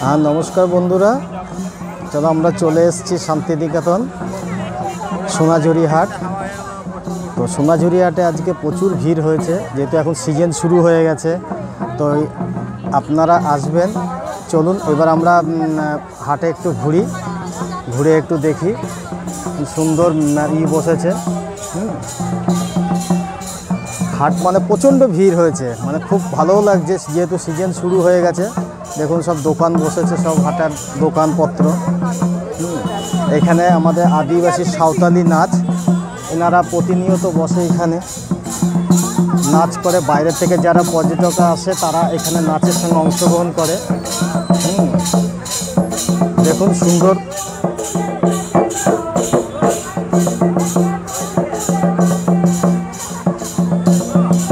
হ্যাঁ নমস্কার বন্ধুরা, চলো আমরা চলে এসেছি শান্তিনিকেতন সোনাঝুরি হাট। তো সোনাঝুরি হাটে আজকে প্রচুর ভিড় হয়েছে, যেহেতু এখন সিজন শুরু হয়ে গেছে। তো আপনারা আসবেন। চলুন এবার আমরা হাটে একটু ঘুরে একটু দেখি। সুন্দর বসেছে হাট, মানে প্রচণ্ড ভিড় হয়েছে, মানে খুব ভালোও লাগছে যেহেতু সিজন শুরু হয়ে গেছে। দেখুন সব দোকান বসেছে, সব হাটার দোকানপত্র। এখানে আমাদের আদিবাসী সাঁওতালি নাচ, এনারা প্রতিনিয়ত বসে এখানে নাচ করে। বাইরে থেকে যারা পর্যটক আসে তারা এখানে নাচের সঙ্গে অংশগ্রহণ করে। দেখুন সুন্দর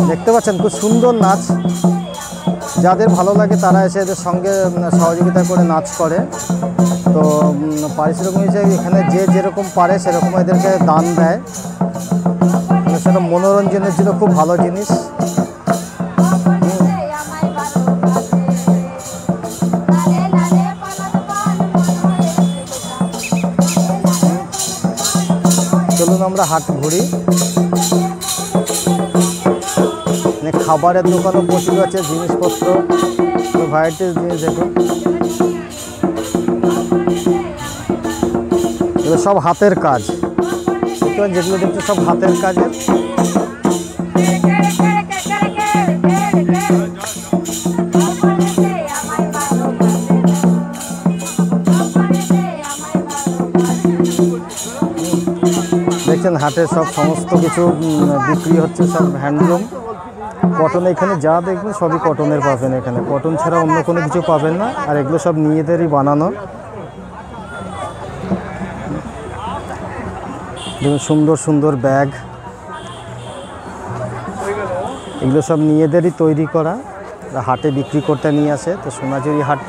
দেখতে পাচ্ছেন, খুব সুন্দর নাচ। যাদের ভালো লাগে তারা এসে এদের সঙ্গে সহযোগিতা করে নাচ করে। তো পারিশ্রমিক হিসেবে এখানে যে যেরকম পারে সেরকম এদেরকে দান দেয়। সেটা মনোরঞ্জনের জন্য খুব ভালো জিনিস। চলুন আমরা হাট ঘুরি। খাবারের দোকানও প্রচুর আছে, জিনিসপত্র ভ্যারাইটিস জিনিস। দেখুন এগুলো সব হাতের কাজ, যেগুলো দেখতে সব হাতের কাজের। দেখছেন হাটের সব সমস্ত কিছু বিক্রি হচ্ছে, সব হ্যান্ডলুম কটন। এখানে যা দেখবেন সবই কটনের পাবেন, এখানে কটন ছাড়া অন্য কোনো কিছু পাবেন না। আর এগুলো সব নিজেদেরই বানানো। দেখুন সুন্দর সুন্দর ব্যাগ, এগুলো সব নিজেদেরই তৈরি করা, হাটে বিক্রি করতে নিয়ে আসে। তো সোনাঝুরি হাট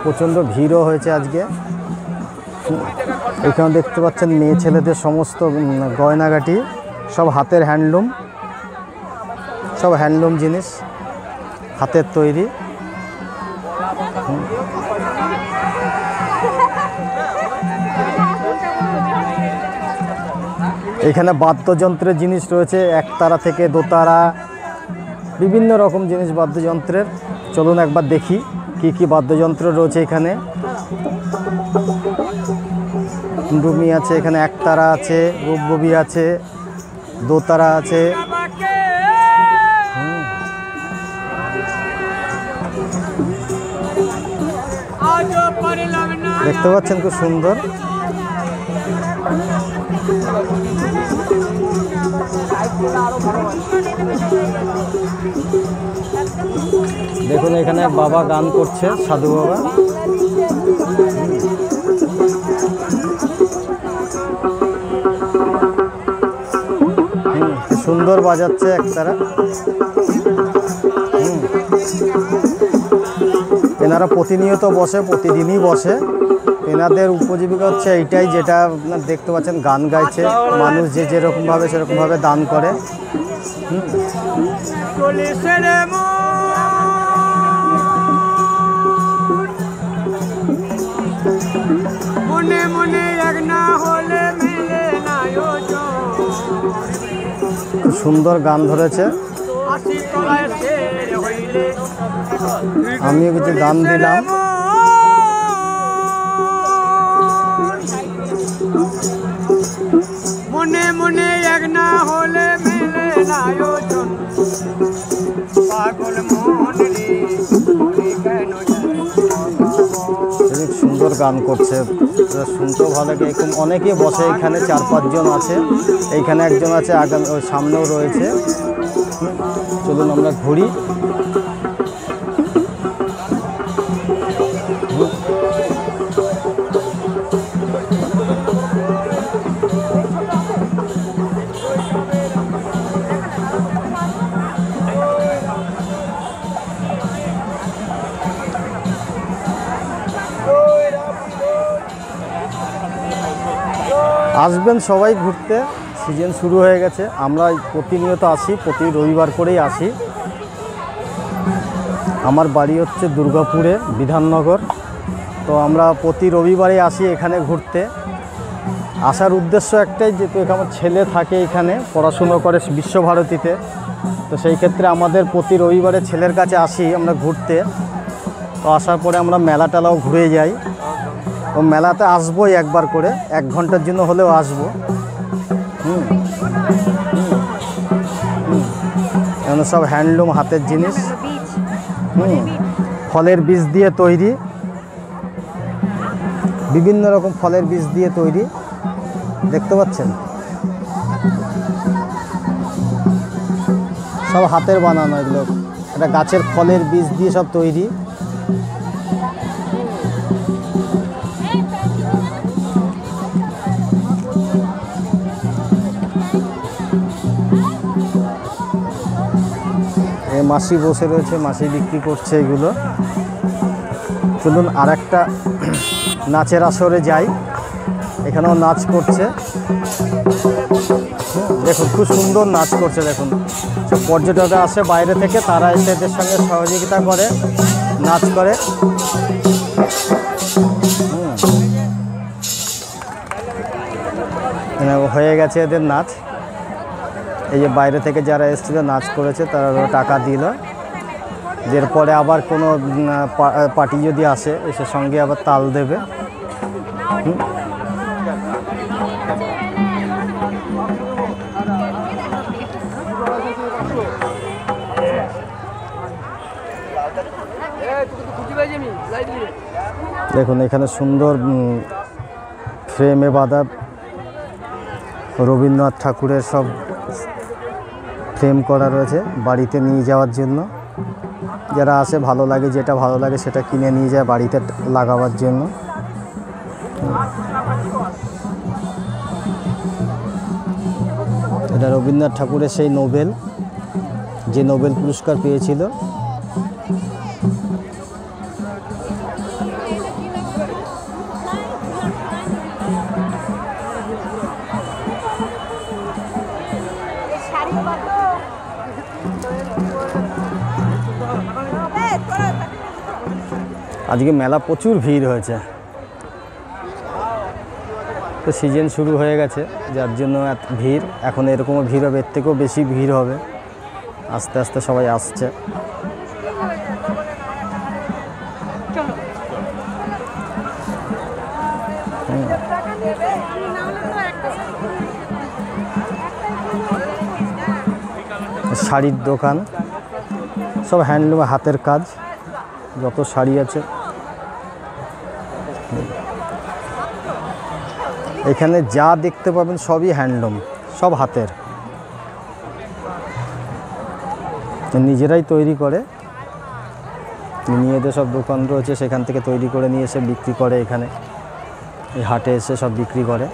প্রচণ্ড ভিড়ও হয়েছে আজকে। এখানে দেখতে পাচ্ছেন মেয়ে ছেলেদের সমস্ত গয়নাগাটি, সব হাতের হ্যান্ডলুম, সব হ্যান্ডলুম জিনিস হাতের তৈরি। এখানে বাদ্যযন্ত্রের জিনিস রয়েছে, একতারা থেকে দোতারা, বিভিন্ন রকম জিনিস বাদ্যযন্ত্রের। চলুন একবার দেখি কি কি বাদ্যযন্ত্র রয়েছে এখানে। ডুমি আছে, এখানে একতারা আছে, রূপববি আছে, দোতারা আছে। দেখতে পাচ্ছেন খুব সুন্দর। দেখুন এখানে বাবা গান করছে, সাধু বাবা। সুন্দর বাজাচ্ছে একতারা। এনারা প্রতিনিয়ত বসে, প্রতিদিনই বসে। এনাদের উপজীবিকা হচ্ছে এইটাই, যেটা আপনার দেখতে পাচ্ছেন গান গাইছে। মানুষ যে যেরকমভাবে সেরকমভাবে দান করে। সুন্দর গান ধরেছে। আমিও কিছু গান দিলাম। মনে মনে এক না হলে মেলে না আয়োজন, পাগল মন রে কেন। সুন্দর গান করছে, শুনতেও ভালো লাগে। এরকম অনেকে বসে এখানে, 4-5 জন আছে। এইখানে একজন আছে, আগামী ওই সামনেও রয়েছে। চলুন আমরা ঘুরি। আসবেন সবাই ঘুরতে, সিজন শুরু হয়ে গেছে। আমরা প্রতিনিয়ত আসি, প্রতি রবিবার করেই আসি। আমার বাড়ি হচ্ছে দুর্গাপুরে, বিধাননগর। তো আমরা প্রতি রবিবারে আসি এখানে ঘুরতে। আসার উদ্দেশ্য একটাই, যেহেতু আমার ছেলে থাকে এখানে, পড়াশুনো করে বিশ্বভারতীতে, তো সেই ক্ষেত্রে আমাদের প্রতি রবিবারে ছেলের কাছে আসি আমরা ঘুরতে। তো আসার পরে আমরা মেলা টেলাও ঘুরে যাই। ও মেলাতে আসবোই একবার করে, 1 ঘন্টার জন্য হলেও আসবো। এখানে সব হ্যান্ডলুম, হাতের জিনিস, ফলের বীজ দিয়ে তৈরি, বিভিন্ন রকম ফলের বীজ দিয়ে তৈরি, দেখতে পাচ্ছেন সব হাতের বানানো। এগুলো একটা গাছের ফলের বীজ দিয়ে সব তৈরি। মাসি বসে রয়েছে, মাসি বিক্রি করছে এগুলো। চলুন আর একটা নাচের আসরে যাই, এখানেও নাচ করছে। দেখুন খুব সুন্দর নাচ করছে। দেখুন সব পর্যটকরা আসে বাইরে থেকে, তারা এসে এদের সঙ্গে সহযোগিতা করে, নাচ করে। হয়ে গেছে এদের নাচ। এই যে বাইরে থেকে যারা এসেছিল নাচ করেছে, তারা টাকা দিল। এরপরে আবার কোনো পার্টি যদি আসে, এসে সঙ্গে আবার তাল দেবে। দেখুন এখানে সুন্দর ফ্রেমে বাঁধা রবীন্দ্রনাথ ঠাকুরের সব ফ্রেম করা রয়েছে বাড়িতে নিয়ে যাওয়ার জন্য। যারা আসে ভালো লাগে, যেটা ভালো লাগে সেটা কিনে নিয়ে যায় বাড়িতে লাগাবার জন্য। এটা রবীন্দ্রনাথ ঠাকুরের সেই নোবেল, যে নোবেল পুরস্কার পেয়েছিল। আজকে মেলা প্রচুর ভিড় হয়েছে, তো সিজন শুরু হয়ে গেছে, যার জন্য এত ভিড়। এখন এরকমও ভিড় হবে, এর থেকেও বেশি ভিড় হবে। আস্তে আস্তে সবাই আসছে। শাড়ির দোকান, সব হ্যান্ডলুম, হাতের কাজ, যত শাড়ি আছে। এখানে যা দেখতে পাবেন সবই হ্যান্ডলুম, সব হাতের, নিজেরাই তৈরি করে। নিজেদের সব দোকান রয়েছে, সেখান থেকে তৈরি করে নিয়ে এসে বিক্রি করে। এখানে এই হাটে এসে সব বিক্রি করে।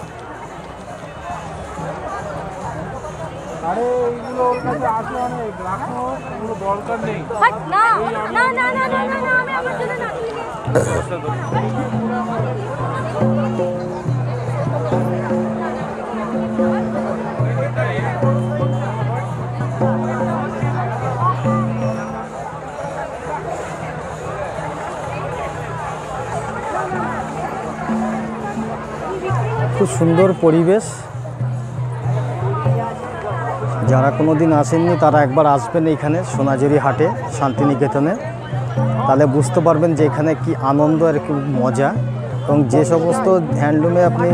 খুব সুন্দর পরিবেশ। যারা কোনো দিন আসেননি তারা একবার আসবেন এইখানে সোনাঝুরি হাটে, শান্তিনিকেতনে, তাহলে বুঝতে পারবেন যে এখানে কি আনন্দ আর কি মজা। এবং যে সমস্ত হ্যান্ডলুমে আপনি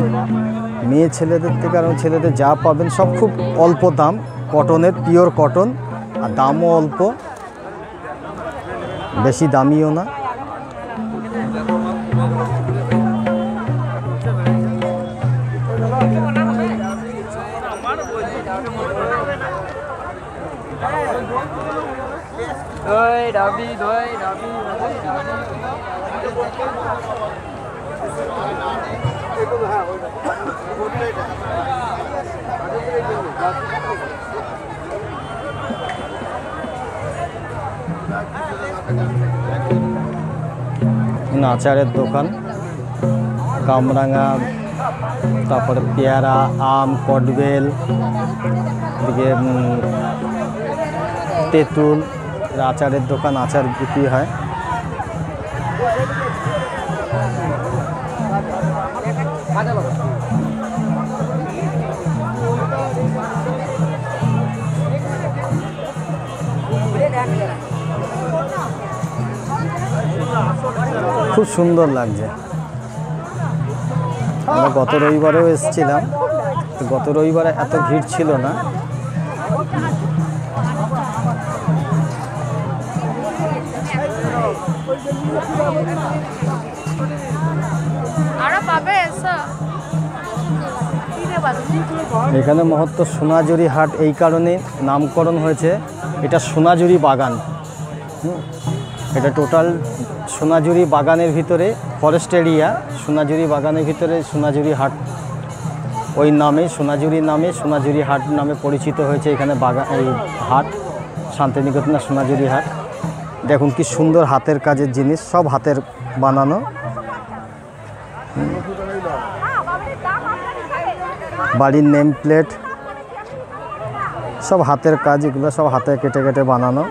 মেয়ে ছেলেদের থেকে আর ছেলেদের যা পাবেন সব খুব অল্প দাম, কটনের, পিওর কটন, আর দামও অল্প, বেশি দামিও না। আচারের দোকান, কামরাঙা, তারপরে পেয়ারা, আম, কটবেল, এদিকে তেঁতুল, আচারের দোকান, আচার বিক্রি হয়। খুব সুন্দর লাগছে। আমরা গত রবিবারেও এসেছিলাম, গত রবিবারে এত ভিড় ছিল না। এখানে মহত্ব সোনাঝুরি হাট এই কারণে নামকরণ হয়েছে, এটা সোনাঝুরি বাগান। এটা টোটাল সোনাঝুরি বাগানের ভিতরে ফরেস্ট এরিয়া, সোনাঝুরি বাগানের ভিতরে সোনাঝুরি হাট ওই নামে, সোনাঝুরি নামে, সোনাঝুরি হাট নামে পরিচিত হয়েছে এখানে বাগান, এই হাট শান্তিনিকেতনের সোনাঝুরি হাট। দেখুন কি সুন্দর হাতের কাজের জিনিস, সব হাতের বানানো। বাড়ির নেম প্লেট, সব হাতের কাজ, এগুলো সব হাতে কেটে কেটে বানানো।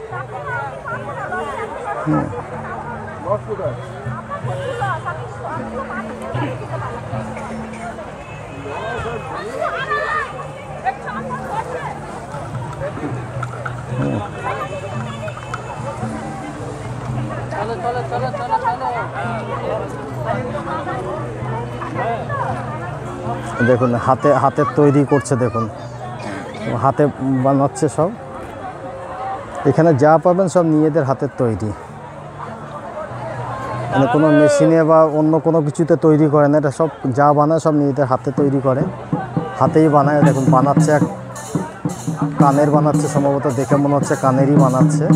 দেখুন হাতের তৈরি করছে, দেখুন হাতে বানাচ্ছে সব। এখানে যা পাবেন সব নিজেদের হাতের তৈরি, মানে কোনো মেশিনে বা অন্য কোনো কিছুতে তৈরি করে না, এটা সব যা বানায় সব নিজেদের হাতে তৈরি করে, হাতেই বানায়। দেখুন বানাচ্ছে, এক কানের বানাচ্ছে, সম্ভবত দেখে মনে হচ্ছে কানেরই বানাচ্ছে।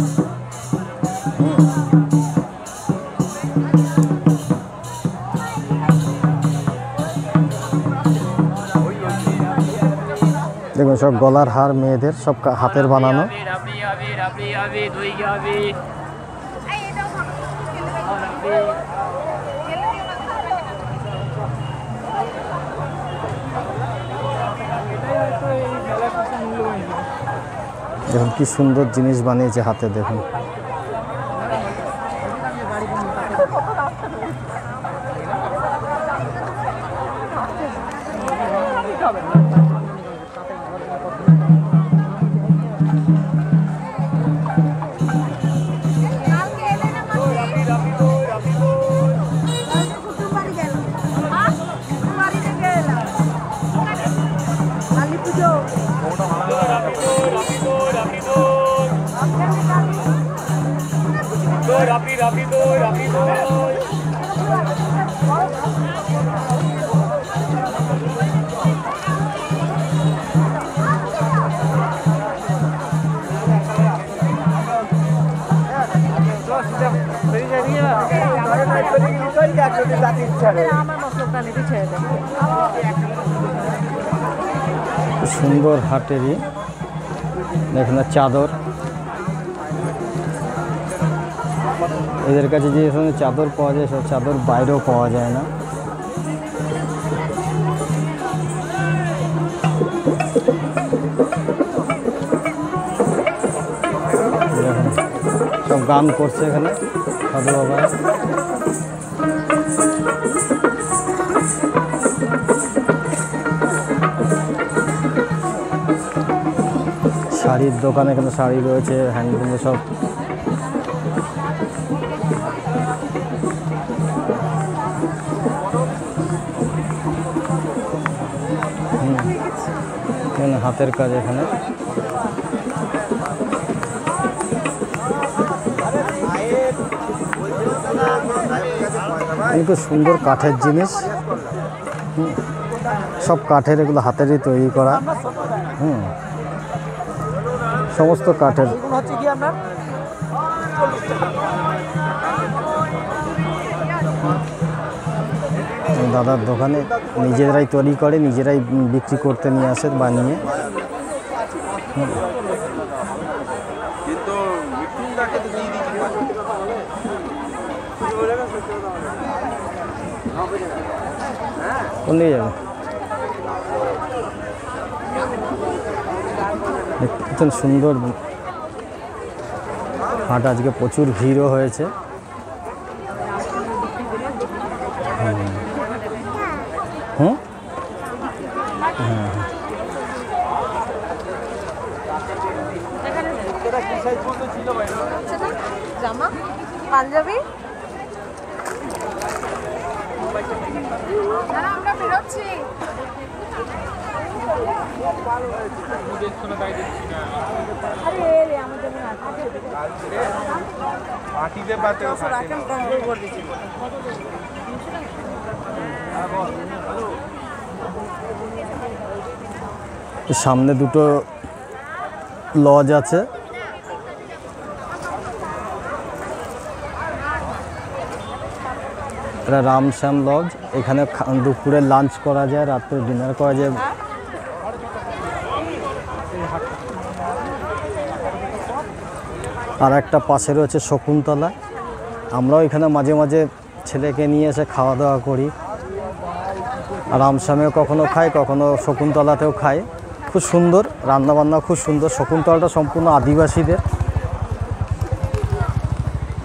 দেখুন সব গলার হার মেয়েদের, সব হাতের বানানো। দেখুন কি সুন্দর জিনিস বানিয়েছে হাতে, দেখুন। সুন্দর হাটেরই দেখুন চাদর, এদের কাছে যে চাদর পাওয়া যায় সব চাদর বাইরেও পাওয়া যায় না। সব গান করছে এখানে সাধু বাবা। শাড়ির দোকান, এখানে শাড়ি রয়েছে, হ্যান্ডলুমে সব। হাতের কাজ এখানে। খুব সুন্দর কাঠের জিনিস, সব কাঠের, এগুলো হাতেরই তৈরি করা। সমস্ত কাঠের। দাদার দোকানে নিজেরাই তৈরি করে, নিজেরাই বিক্রি করতে নিয়ে আসে বানিয়ে। কোন দিকে যাবে? দেখতে সুন্দর হাট, আজকে প্রচুর ভিড়ও হয়েছে। হুম, হ্যাঁ, জামা পাঞ্জাবি যাচ্ছি। সামনে দুটো লজ আছে। এটা রামশ্যাম লজ। এখানে দুপুরে লাঞ্চ করা যায়, রাত্রে ডিনার করা যায়। আর একটা পাশে রয়েছে শকুন্তলা। আমরাও এখানে মাঝে মাঝে ছেলেকে নিয়ে এসে খাওয়া দাওয়া করি। আর রামশ্যামেও কখনো খাই, কখনো শকুন্তলাতেও খাই। খুব সুন্দর রান্নাবান্না, খুব সুন্দর। শকুন্তলাটা সম্পূর্ণ আদিবাসীদের।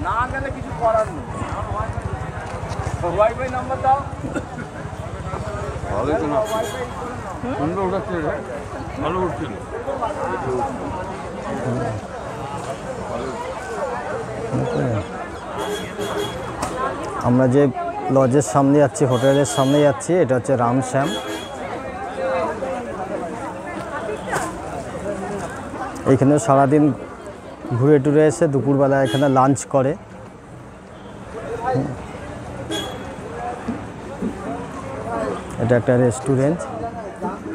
না গেলে কিছু করার নেই। ওয়াইফাই নাম্বার দাও। ভালোই তো না। সুন্দর উঠাচ্ছে রে। ভালো উঠছিল। আমরা যে লজের সামনে যাচ্ছি, হোটেলের সামনে যাচ্ছি, এটা হচ্ছে রামশ্যাম। এইখানে সারাদিন ঘুরে টুরে এসে দুপুরবেলা এখানে লাঞ্চ করে। এটা একটা রেস্টুরেন্ট।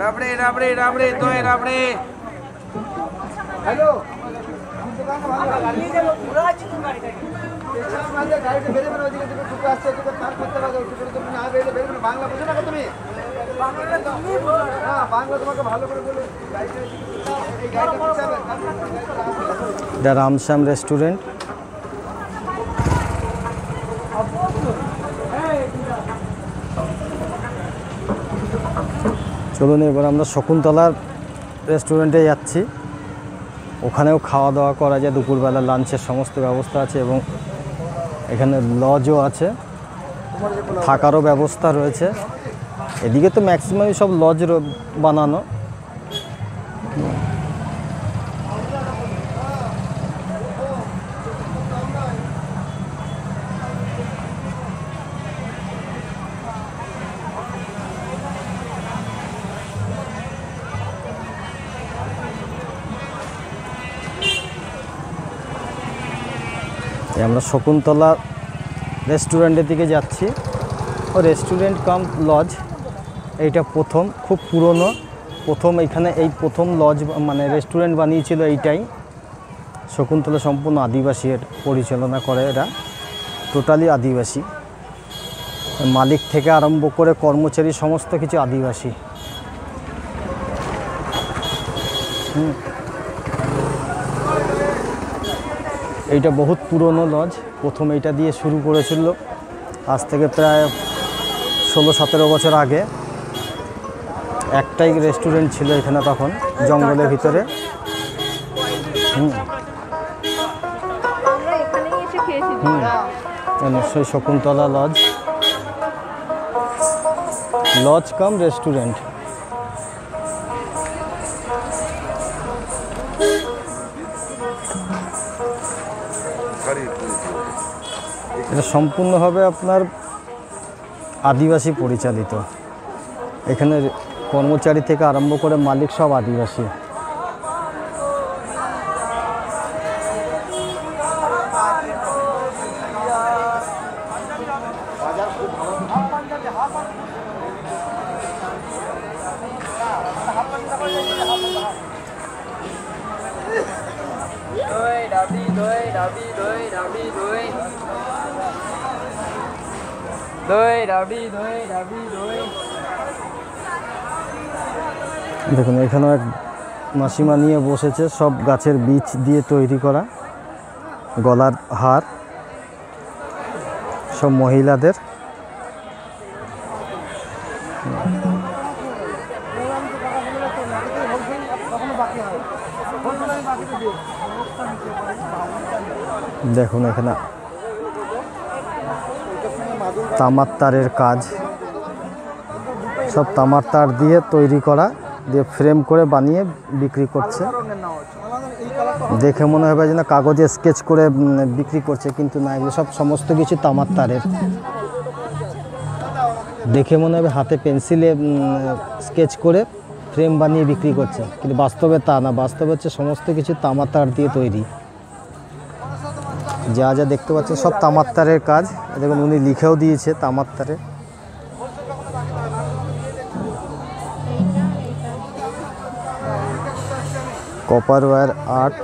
রাবড়ে রাবড়ে রাবড়ে দই রাবড়ে। হ্যালো। এটা রামশ্যাম রেস্টুরেন্ট। চলুন এবার আমরা শকুন্তলার রেস্টুরেন্টে যাচ্ছি। ওখানেও খাওয়া দাওয়া করা যায়, দুপুরবেলা লাঞ্চের সমস্ত ব্যবস্থা আছে এবং এখানে লজও আছে, থাকারও ব্যবস্থা রয়েছে। এদিকে তো ম্যাক্সিমামই সব লজ বানানো। আমরা শকুন্তলা রেস্টুরেন্টের দিকে যাচ্ছি। ও রেস্টুরেন্ট কাম লজ। এইটা প্রথম, খুব পুরনো, প্রথম এখানে এই প্রথম লজ মানে রেস্টুরেন্ট বানিয়েছিল এইটাই। শকুন্তলা সম্পূর্ণ আদিবাসীর পরিচালনা করে, এরা টোটালি আদিবাসী। মালিক থেকে আরম্ভ করে কর্মচারী সমস্ত কিছু আদিবাসী। এইটা বহুত পুরনো লজ। প্রথম এইটা দিয়ে শুরু করেছিল আজ থেকে প্রায় 16-17 বছর আগে। একটাই রেস্টুরেন্ট ছিল এখানে তখন, জঙ্গলের ভিতরে। নিশ্চয়ই Shakuntala lodge, lodge cum restaurant. এটা সম্পূর্ণভাবে আপনার আদিবাসী পরিচালিত। এখানে কর্মচারী থেকে আরম্ভ করে মালিক সব আদিবাসী। দেখুন এখানে এক মাসিমা নিয়ে বসেছে, সব গাছের বীজ দিয়ে তৈরি করা গলার হার, সব মহিলাদের। দেখুন এখানে তামার তারের কাজ, সব তামার তার দিয়ে তৈরি করা, দিয়ে ফ্রেম করে বানিয়ে বিক্রি করছে। দেখে মনে হবে যেন কাগজে স্কেচ করে বিক্রি করছে, কিন্তু না, এগুলো সব সমস্ত কিছু তামার তারের। দেখে মনে হবে হাতে পেন্সিলে স্কেচ করে ফ্রেম বানিয়ে বিক্রি করছে, কিন্তু বাস্তবে তা না। বাস্তবে হচ্ছে সমস্ত কিছু তামার তার দিয়ে তৈরি। যা যা দেখতে পাচ্ছেন সব তামার তারের কাজ। দেখুন উনি লিখেও দিয়েছে তামার তারে। Copper wire art.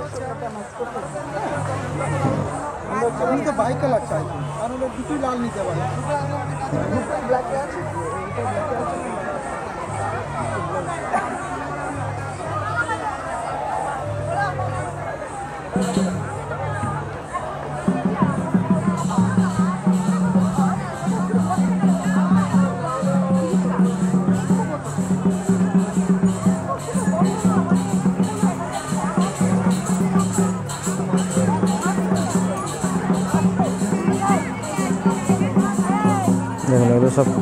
দেখুন এগুলো সব কি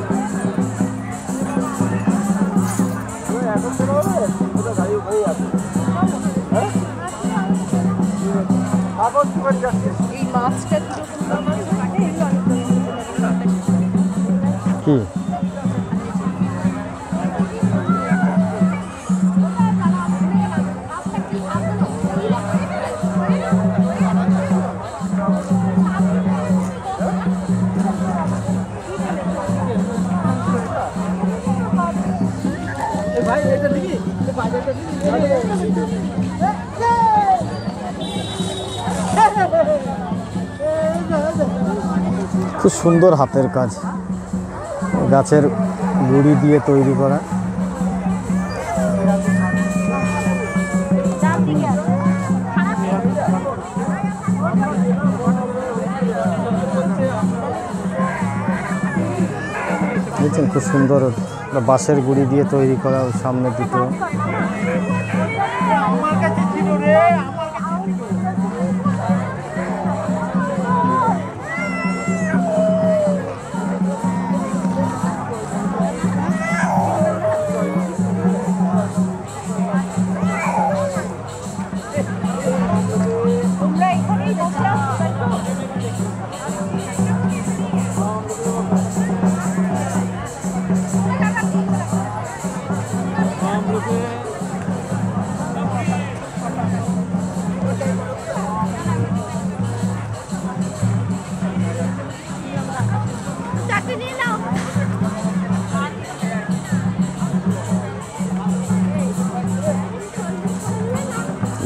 খুব সুন্দর হাতের কাজ, গাছের গুড়ি দিয়ে তৈরি করা। দেখছেন খুব সুন্দর বাঁশের গুড়ি দিয়ে তৈরি করা। সামনে দুটো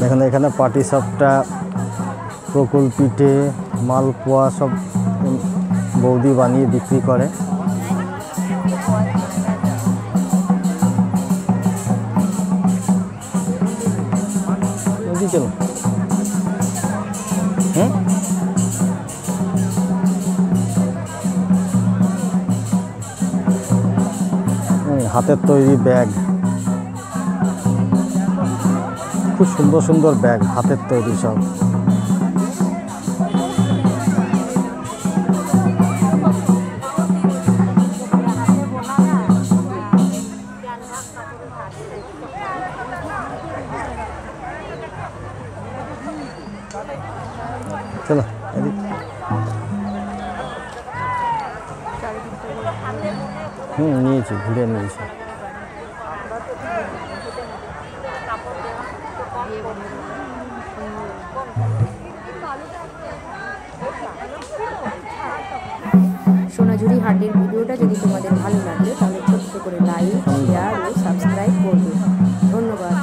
দেখেন এখানে পাটিসাপটা, প্রকুল পিঠে, মালপোয়া সব বৌদি বানিয়ে বিক্রি করে। চলো হাতের তৈরি ব্যাগ, খুব সুন্দর সুন্দর ব্যাগ হাতের তৈরি সব। চলো এদিক। নিয়েছি, ঘুরে নিয়েছি। সোনাঝুরি হাটের ভিডিওটা যদি তোমাদের ভালো লাগে তাহলে ছোট্ট করে লাইক, শেয়ার ও সাবস্ক্রাইব করবে। ধন্যবাদ।